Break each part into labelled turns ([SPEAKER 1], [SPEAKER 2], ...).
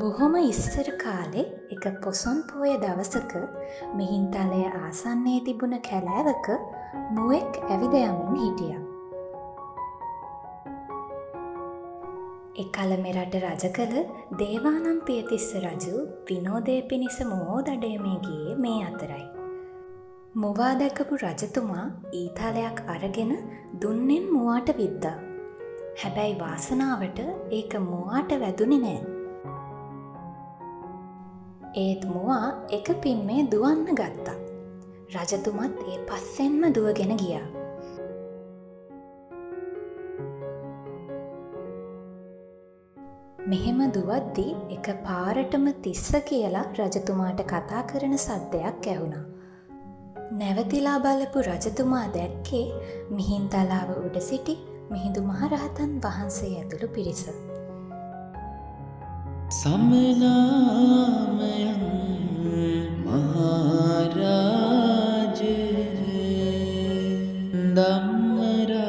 [SPEAKER 1] බොහොම ඉස්සර කාලෙ එක පොසොන් පෝය දවසක මිහින්තලය ආසන්නයේ තිබුණ කැලෑවක මුවෙක් ඇවිද යමින් හිටියා. එකල මෙරට රජ කළ දේවානම්පියතිස්ස රජු විනෝදය පිණිස මෝදඩයමේ ගියේ මේ අතරයි. මුවා දැකපු රජතුමා ඊතලයක් අරගෙන දුන්නෙන් මුවාට විද්දා. හැබැයි වාසනාවට ඒක මුවාට වැදුනේ නෑ. ඒත් මුවා එක පිම්මේ දුවන්න ගත්තා. රජතුමත් ඒ පස්සෙන්ම දුවගෙන ගියා. මෙහෙම දුවද්දී එක පාරටම තිස්ස කියලා රජතුමාට කතා කරන සද්දයක් ඇහුණා. නැවතිලා බලපු රජතුමා දැක්කේ මිහින්තලාව උඩ සිටි මිහිඳු මහරහතන් වහන්සේ ඇතුළු පිරිස.
[SPEAKER 2] සමනාමයන් මහරජ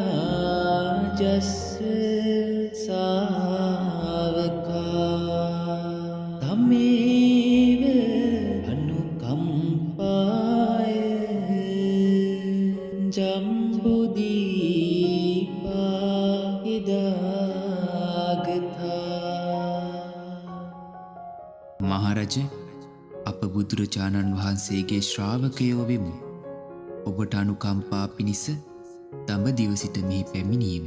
[SPEAKER 2] ධම්මරාජස්ස සාවකා තමේව අනුකම්පාය ජම්බුදීපා ඉදාගතා.
[SPEAKER 3] මහරජ, අප බුදුරජාණන් වහන්සේගේ ශ්‍රාවකයෝ වෙමු. ඔබට අනුකම්පා පිණිස දඹදිව සිට මෙහි පැමිණීම.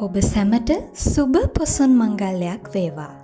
[SPEAKER 1] ඔබ සැමට සුබ පොසොන් මංගල්‍යයක් වේවා.